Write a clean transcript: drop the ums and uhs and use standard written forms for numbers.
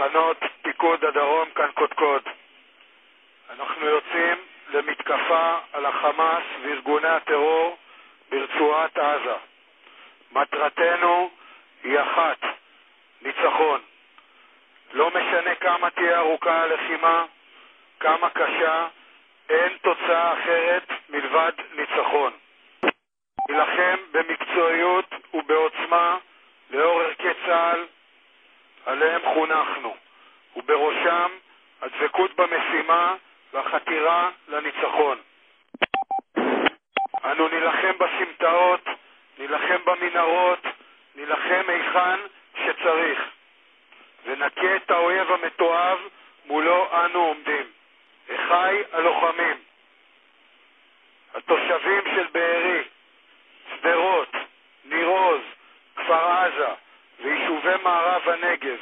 תחנות פיקוד הדרום כאן קודקוד. אנחנו יוצאים למתקפה על החמאס וארגוני הטרור ברצועת עזה. מטרתנו היא אחת, ניצחון. לא משנה כמה תהיה ארוכה הלחימה, כמה קשה, אין תוצאה אחרת מלבד ניצחון. נילחם במקצועיות ובעוצמה לאור ערכי צה"ל עליהם חונכנו, ובראשם הדבקות במשימה והחתירה לניצחון. אנו נילחם בסמטאות, נילחם במנהרות, נילחם היכן שצריך, ונכה את האויב המתועב מולו אנו עומדים. אחי הלוחמים, התושבים של בארי, שדרות, ניר עוז, כפר עזה ויישובי מערב הנגב,